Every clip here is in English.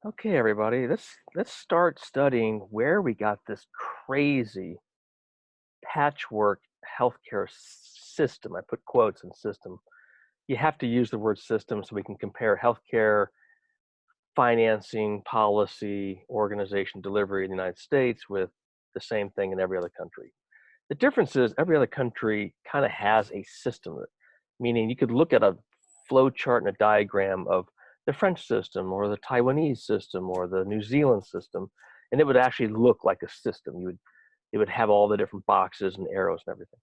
Okay, everybody, let's start studying where we got this crazy patchwork healthcare system. I put quotes in system. You have to use the word system so we can compare healthcare financing, policy, organization, delivery in the United States with the same thing in every other country. The difference is every other country kind of has a system, meaning you could look at a flow chart and a diagram of the French system or the Taiwanese system or the New Zealand system, and it would actually look like a system. It would have all the different boxes and arrows and everything.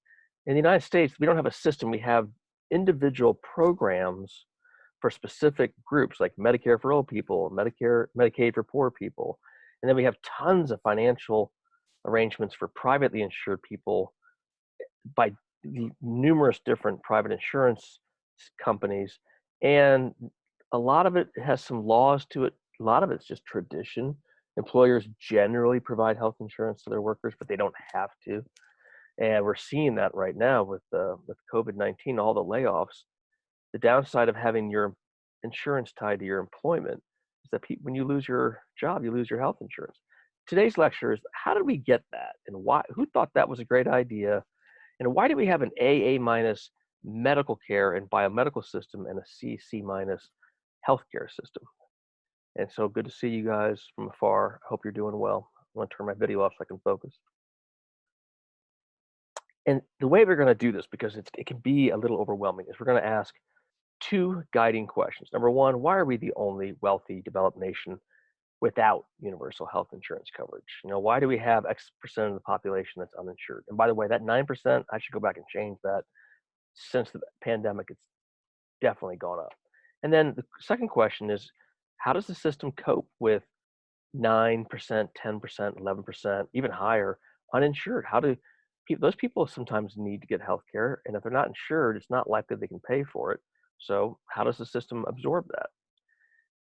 In the United States, we don't have a system. We have individual programs for specific groups like Medicare for old people, Medicaid for poor people. And then we have tons of financial arrangements for privately insured people by numerous different private insurance companies. And a lot of it has some laws to it. A lot of it's just tradition. Employers generally provide health insurance to their workers, but they don't have to. And we're seeing that right now with COVID-19, all the layoffs. The downside of having your insurance tied to your employment is that when you lose your job, you lose your health insurance. Today's lecture is how did we get that and why? Who thought that was a great idea? And why do we have an AA minus medical care and biomedical system and a CC minus healthcare system? And so good to see you guys from afar. I hope you're doing well. I want to turn my video off so I can focus. And the way we're going to do this, because it can be a little overwhelming, is we're going to ask two guiding questions. Number one, why are we the only wealthy developed nation without universal health insurance coverage? Why do we have X percent of the population that's uninsured? And by the way, that 9%, I should go back and change that. Since the pandemic, it's definitely gone up. And then the second question is, how does the system cope with 9%, 10%, 11%, even higher uninsured? How do those people sometimes need to get health care, and if they're not insured, it's not likely they can pay for it. So how does the system absorb that?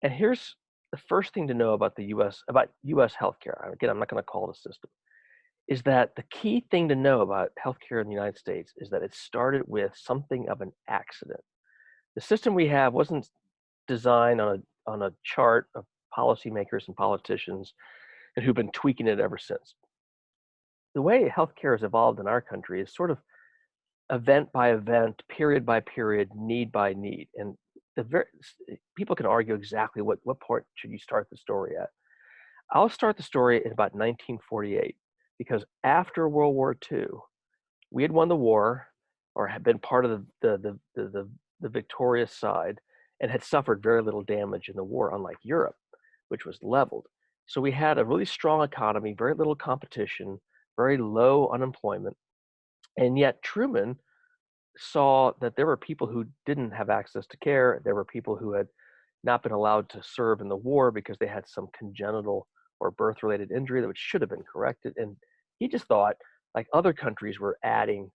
And here's the first thing to know about the US healthcare. Again, I'm not going to call it a system. Is that the key thing to know about healthcare in the United States is that it started with something of an accident. The system we have wasn't designed on a chart of policymakers and politicians and who've been tweaking it ever since. The way healthcare has evolved in our country is sort of event by event, period by period, need by need. And people can argue exactly what point should you start the story at. I'll start the story in about 1948 because after World War II, we had won the war or had been part of the victorious side and had suffered very little damage in the war, unlike Europe, which was leveled. So we had a really strong economy, very little competition, very low unemployment. And yet Truman saw that there were people who didn't have access to care. There were people who had not been allowed to serve in the war because they had some congenital or birth-related injury that should have been corrected. And he just thought, like other countries were adding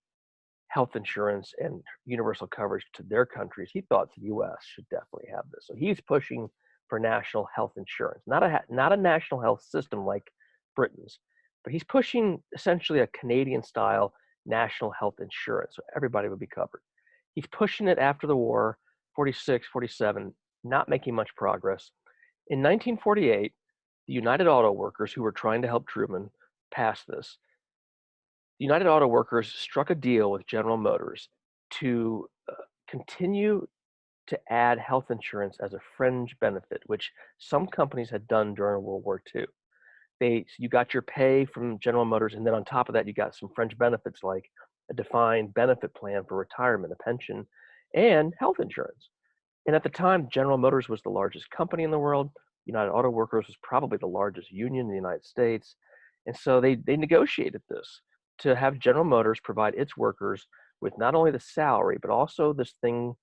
health insurance and universal coverage to their countries, he thought the U.S. should definitely have this. So he's pushing for national health insurance, not a national health system like Britain's, but he's pushing essentially a Canadian-style national health insurance, so everybody would be covered. He's pushing it after the war, 46, 47, not making much progress. In 1948, the United Auto Workers, who were trying to help Truman, passed this. The United Auto Workers struck a deal with General Motors to continue to add health insurance as a fringe benefit, which some companies had done during World War II. You got your pay from General Motors, and then on top of that, you got some fringe benefits like a defined benefit plan for retirement, a pension, and health insurance. And at the time, General Motors was the largest company in the world. United Auto Workers was probably the largest union in the United States. And so they negotiated this to have General Motors provide its workers with not only the salary, but also this thing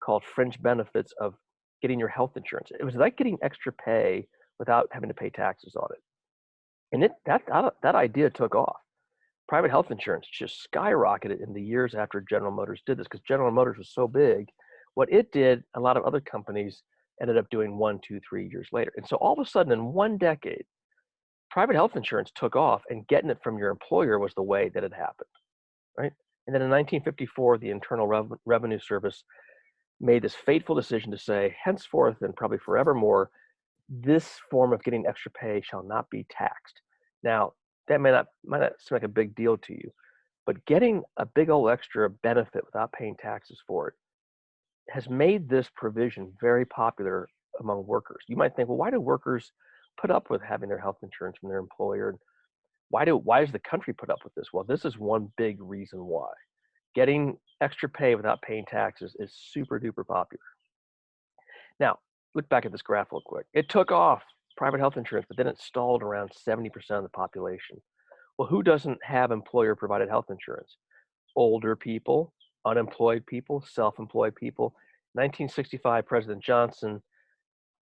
called fringe benefits of getting your health insurance. It was like getting extra pay without having to pay taxes on it. And that idea took off. Private health insurance just skyrocketed in the years after General Motors did this because General Motors was so big. What it did, a lot of other companies ended up doing 1, 2, 3 years later. And so all of a sudden, in one decade, private health insurance took off, and getting it from your employer was the way that it happened, right? And then in 1954, the Internal Revenue Service made this fateful decision to say, henceforth and probably forevermore, this form of getting extra pay shall not be taxed. Now, that might not seem like a big deal to you, but getting a big old extra benefit without paying taxes for it has made this provision very popular among workers. You might think, well, why do workers put up with having their health insurance from their employer? Why does the country put up with this? Well, this is one big reason why. Getting extra pay without paying taxes is super duper popular. Now, look back at this graph real quick. It took off private health insurance, but then it stalled around 70% of the population. Well, who doesn't have employer provided health insurance? Older people, unemployed people, self employed people. 1965, President Johnson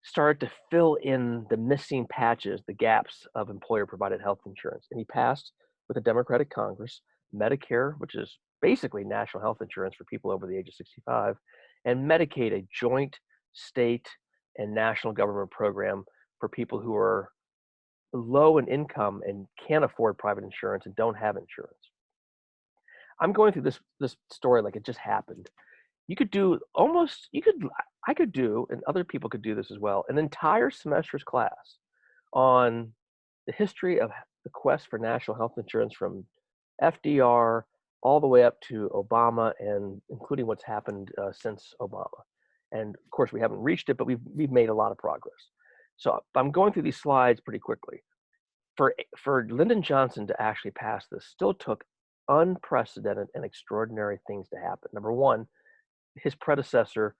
started to fill in the missing patches, the gaps of employer provided health insurance. And he passed with a Democratic Congress Medicare, which is basically national health insurance for people over the age of 65, and Medicaid, a joint state and national government program for people who are low in income and can't afford private insurance and don't have insurance. I'm going through this story like it just happened. You could do almost you could I could do, and other people could do this as well, an entire semester's class on the history of the quest for national health insurance from FDR all the way up to Obama, and including what's happened since Obama. And of course, we haven't reached it, but we've made a lot of progress. So I'm going through these slides pretty quickly. For Lyndon Johnson to actually pass this still took unprecedented and extraordinary things to happen. Number one, his predecessor,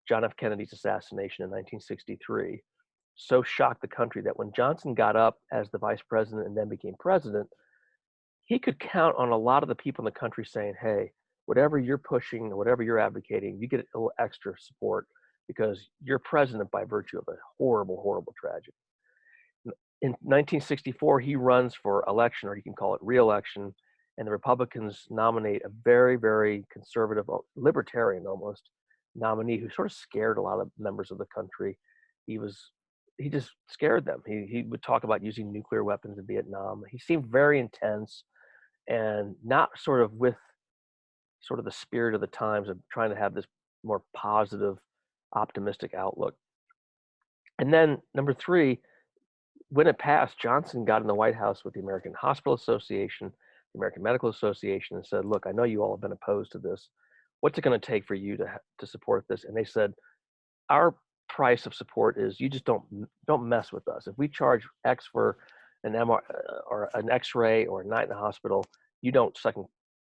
John F. Kennedy's assassination in 1963, so shocked the country that when Johnson got up as the vice president and then became president, he could count on a lot of the people in the country saying, hey, whatever you're pushing, whatever you're advocating, you get a little extra support because you're president by virtue of a horrible, horrible tragedy. In 1964, he runs for election, or you can call it re-election, and the Republicans nominate a very, very conservative, libertarian almost, nominee who sort of scared a lot of members of the country. He just scared them. He would talk about using nuclear weapons in Vietnam. He seemed very intense and not sort of with sort of the spirit of the times of trying to have this more positive, optimistic outlook. And then number three, when it passed, Johnson got in the White House with the American Hospital Association, the American Medical Association, and said, look, I know you all have been opposed to this. What's it going to take for you to support this? And they said, our price of support is you just don't mess with us. If we charge X for an MR or an X-ray or a night in the hospital, you don't second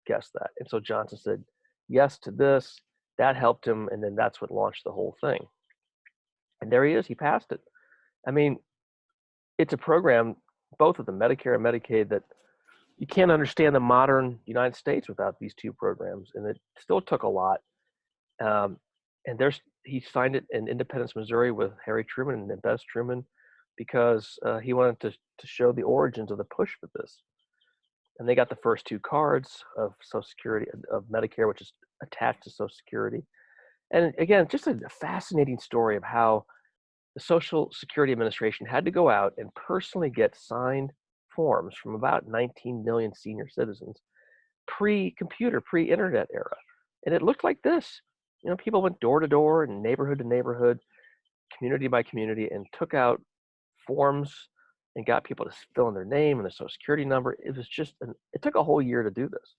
guess that. And so Johnson said yes to this. That helped him, and then that's what launched the whole thing. And there he is. He passed it. I mean, it's a program, both of them, Medicare and Medicaid, that you can't understand the modern United States without these two programs, and it still took a lot. And he signed it in Independence, Missouri, with Harry Truman and Bess Truman, because he wanted to show the origins of the push for this. And they got the first two cards of Social Security, of Medicare, which is attached to Social Security. And again, just a fascinating story of how the Social Security Administration had to go out and personally get signed forms from about 19 million senior citizens, pre-computer, pre-internet era. And it looked like this. You know, people went door to door and neighborhood to neighborhood, community by community, and took out forms and got people to fill in their name and their Social Security number. It was just, it took a whole year to do this.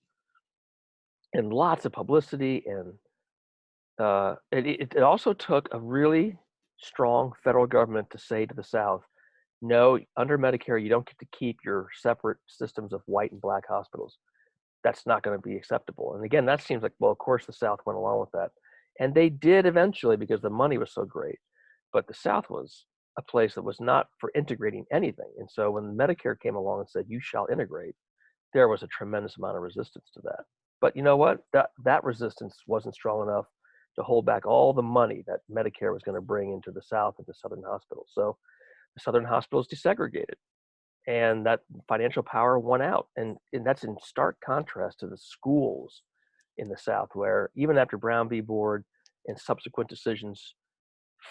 And lots of publicity. And it also took a really strong federal government to say to the South, no, under Medicare, you don't get to keep your separate systems of white and black hospitals. That's not going to be acceptable. And again, that seems like, well, of course the South went along with that. And they did eventually because the money was so great. But the South was a place that was not for integrating anything. And so when Medicare came along and said, you shall integrate, there was a tremendous amount of resistance to that. But you know what? That resistance wasn't strong enough to hold back all the money that Medicare was going to bring into the South, into Southern hospitals. So the Southern hospitals desegregated, and that financial power won out. And that's in stark contrast to the schools in the South, where even after Brown v. Board and subsequent decisions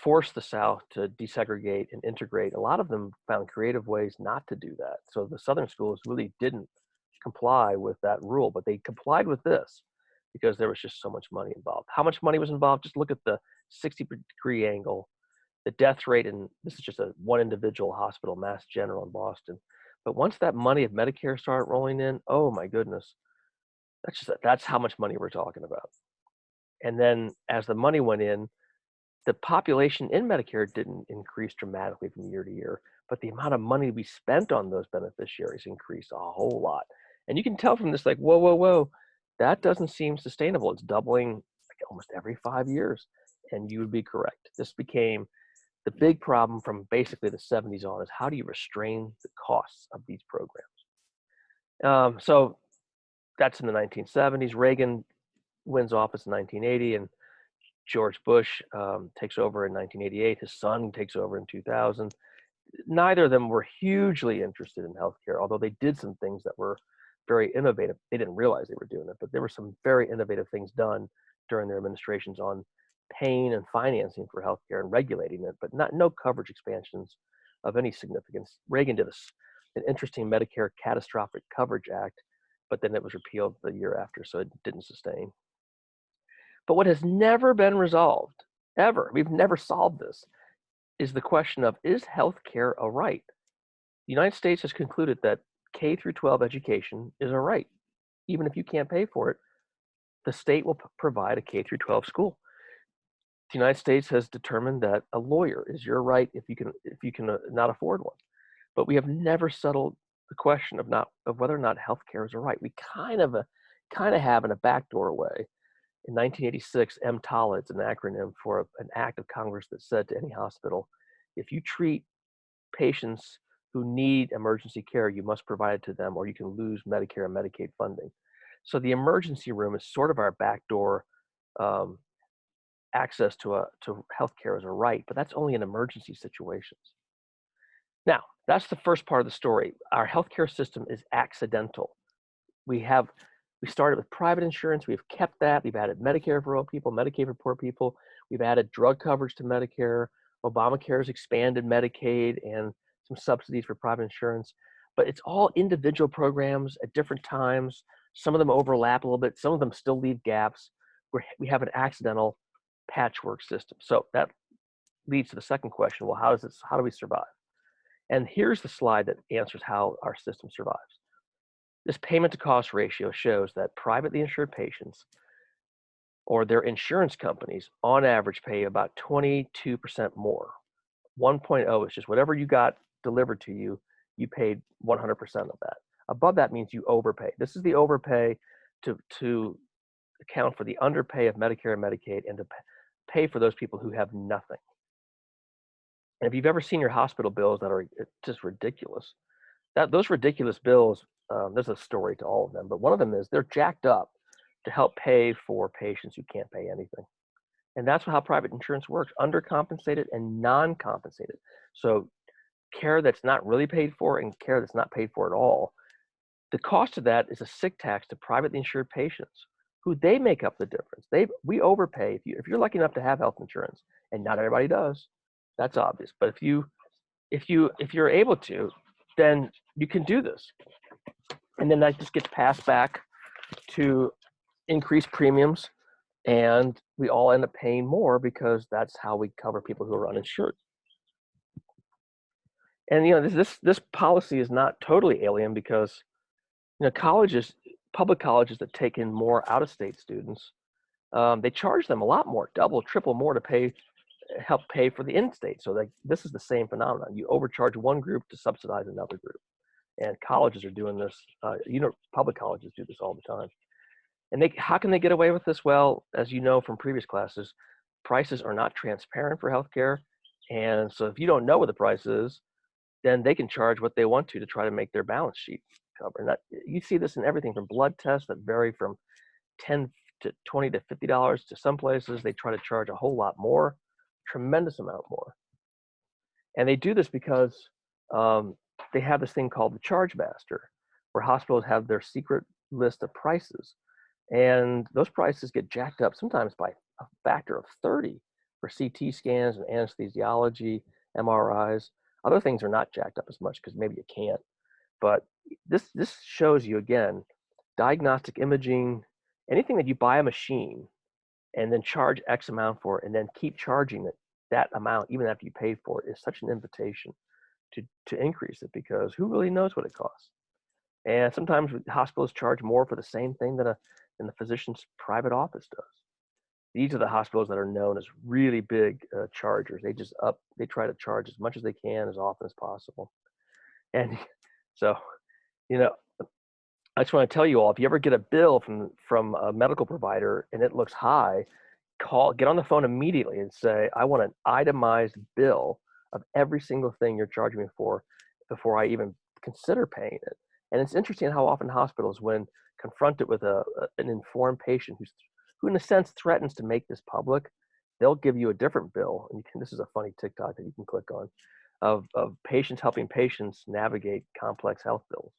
forced the South to desegregate and integrate, a lot of them found creative ways not to do that. So the Southern schools really didn't comply with that rule, but they complied with this because there was just so much money involved. How much money was involved? Just look at the 60-degree angle The death rate, and this is just a one individual hospital, Mass General in Boston. But once that money of Medicare started rolling in, oh my goodness, that's how much money we're talking about. And then as the money went in, the population in Medicare didn't increase dramatically from year to year, but the amount of money we spent on those beneficiaries increased a whole lot. And you can tell from this, like, whoa, whoa, whoa, that doesn't seem sustainable. It's doubling like almost every 5 years. And you would be correct. This became the big problem from basically the 70s on, is how do you restrain the costs of these programs? So that's in the 1970s. Reagan wins office in 1980, and George Bush takes over in 1988. His son takes over in 2000. Neither of them were hugely interested in healthcare, although they did some things that were very innovative. They didn't realize they were doing it, but there were some very innovative things done during their administrations on paying and financing for healthcare and regulating it, but no coverage expansions of any significance. Reagan did an interesting Medicare Catastrophic Coverage Act, but then it was repealed the year after, so it didn't sustain. But what has never been resolved, ever, we've never solved this, is the question of, is healthcare a right? The United States has concluded that K through 12 education is a right. Even if you can't pay for it, the state will provide a K through 12 school. The United States has determined that a lawyer is your right if you can not afford one. But we have never settled the question of whether or not healthcare is a right. We kind of have in a backdoor way. In 1986, MTALA, it's an acronym for an act of Congress that said to any hospital, if you treat patients who need emergency care, you must provide it to them, or you can lose Medicare and Medicaid funding. So the emergency room is sort of our backdoor access to healthcare as a right, but that's only in emergency situations. Now, that's the first part of the story. Our healthcare system is accidental. We started with private insurance. We've kept that. We've added Medicare for all people, Medicaid for poor people. We've added drug coverage to Medicare. Obamacare has expanded Medicaid and some subsidies for private insurance. But it's all individual programs at different times. Some of them overlap a little bit. Some of them still leave gaps. We have an accidental patchwork system. So that leads to the second question. Well, how do we survive? And here's the slide that answers how our system survives. This payment to cost ratio shows that privately insured patients or their insurance companies on average pay about 22% more. 1.0 is just whatever you got delivered to you, you paid 100% of that. Above that means you overpay. This is the overpay to account for the underpay of Medicare and Medicaid and to pay for those people who have nothing. And if you've ever seen your hospital bills that are just ridiculous, those ridiculous bills, there's a story to all of them, but one of them is they're jacked up to help pay for patients who can't pay anything. And that's how private insurance works, undercompensated and non-compensated. So care that's not really paid for and care that's not paid for at all. The cost of that is a sick tax to privately insured patients who they make up the difference. We overpay. If you're lucky enough to have health insurance, and not everybody does, that's obvious. But if you're able to, then you can do this. And then that just gets passed back to increased premiums, and we all end up paying more because that's how we cover people who are uninsured. And this policy is not totally alien because public colleges that take in more out-of-state students, they charge them a lot more, double, triple more to help pay for the in-state. So this is the same phenomenon. You overcharge one group to subsidize another group. And colleges are doing this. Public colleges do this all the time. And how can they get away with this? Well, as you know from previous classes, prices are not transparent for healthcare. And so if you don't know what the price is, then they can charge what they want to try to make their balance sheet cover. And you see this in everything from blood tests that vary from $10 to $20 to $50 to some places. They try to charge a whole lot more, tremendous amount more. And they do this because they have this thing called the charge master, where hospitals have their secret list of prices. And those prices get jacked up sometimes by a factor of 30 for CT scans and anesthesiology, MRIs. Other things are not jacked up as much because maybe you can't. But this shows you, again, diagnostic imaging, anything that you buy a machine and then charge X amount for it and then keep charging it that amount, even after you pay for it, is such an invitation to increase it, because who really knows what it costs? And sometimes hospitals charge more for the same thing than the physician's private office does. These are the hospitals that are known as really big chargers. They try to charge as much as they can, as often as possible. And so, you know, I just want to tell you all, if you ever get a bill from a medical provider and it looks high, get on the phone immediately and say, I want an itemized bill of every single thing you're charging me for before I even consider paying it. And it's interesting how often hospitals, when confronted with an informed patient who in a sense threatens to make this public, they'll give you a different bill. And this is a funny TikTok that you can click on, of patients helping patients navigate complex health bills.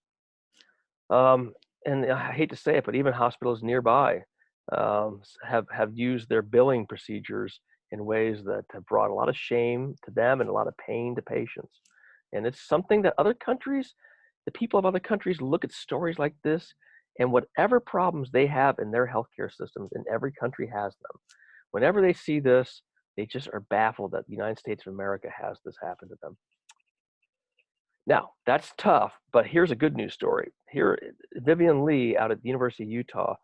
And I hate to say it, but even hospitals nearby have used their billing procedures in ways that have brought a lot of shame to them and a lot of pain to patients. And it's something that the people of other countries look at stories like this, and whatever problems they have in their healthcare systems, and every country has them. Whenever they see this, they just are baffled that the United States of America has this happen to them. Now, that's tough, but here's a good news story. Here, Vivian Lee out at the University of Utah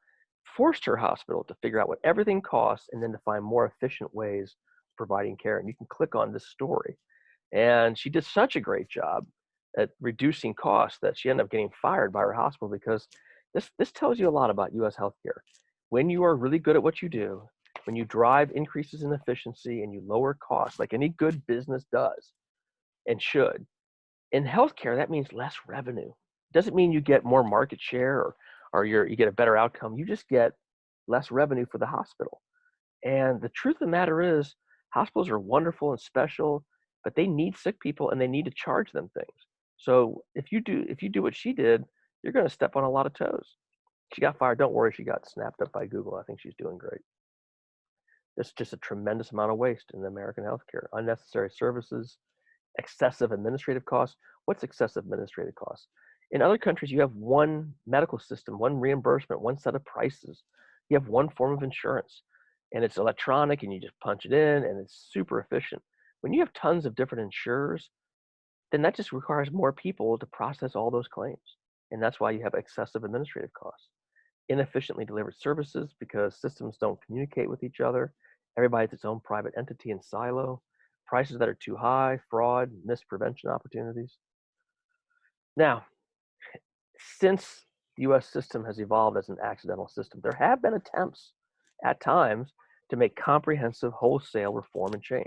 forced her hospital to figure out what everything costs and then to find more efficient ways of providing care. And you can click on this story. And she did such a great job at reducing costs that she ended up getting fired by her hospital, because this tells you a lot about U.S. healthcare. When you are really good at what you do, when you drive increases in efficiency and you lower costs, like any good business does and should, in healthcare, that means less revenue. It doesn't mean you get more market share or you get a better outcome. You just get less revenue for the hospital. And the truth of the matter is, hospitals are wonderful and special, but they need sick people and they need to charge them things. So if you do what she did, you're going to step on a lot of toes. She got fired. Don't worry, she got snapped up by Google. I think she's doing great. There's just a tremendous amount of waste in American healthcare, unnecessary services, excessive administrative costs. What's excessive administrative costs? In other countries, you have one medical system, one reimbursement, one set of prices. You have one form of insurance, and it's electronic, and you just punch it in, and it's super efficient. When you have tons of different insurers, then that just requires more people to process all those claims. And that's why you have excessive administrative costs. Inefficiently delivered services because systems don't communicate with each other. Everybody has its own private entity and silo. Prices that are too high, fraud, missed prevention opportunities. Now, since the US system has evolved as an accidental system, there have been attempts at times to make comprehensive wholesale reform and change.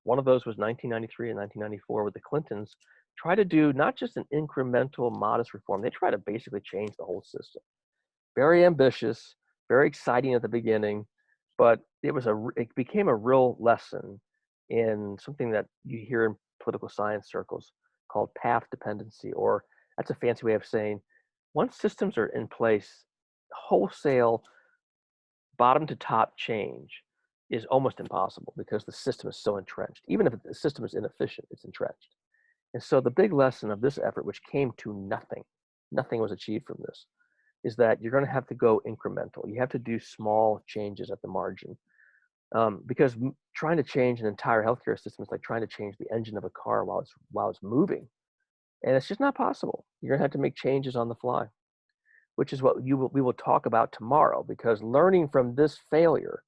One of those was 1993 and 1994, where the Clintons tried to do not just an incremental, modest reform, they tried to basically change the whole system. Very ambitious, very exciting at the beginning, but it became a real lesson in something that you hear in political science circles called path dependency, or that's a fancy way of saying once systems are in place, wholesale bottom to top change is almost impossible because the system is so entrenched. Even if the system is inefficient, it's entrenched. And so the big lesson of this effort, which came to nothing was achieved from this, is that you're going to have to go incremental. You have to do small changes at the margin, because trying to change an entire healthcare system is like trying to change the engine of a car while it's moving, and it's just not possible. You're going to have to make changes on the fly, which is what we will talk about tomorrow. Because learning from this failure,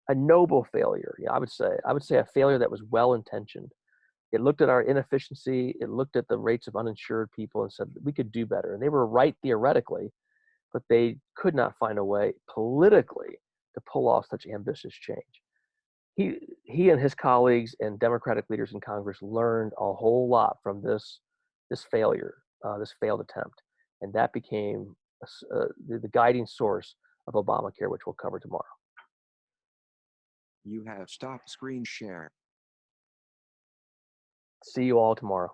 a noble failure, I would say a failure that was well intentioned. It looked at our inefficiency. It looked at the rates of uninsured people and said that we could do better. And they were right theoretically, but they could not find a way politically to pull off such ambitious change. He and his colleagues and Democratic leaders in Congress learned a whole lot from this failure, this failed attempt, and that became the guiding source of Obamacare, which we'll cover tomorrow. You have stopped screen share. See you all tomorrow.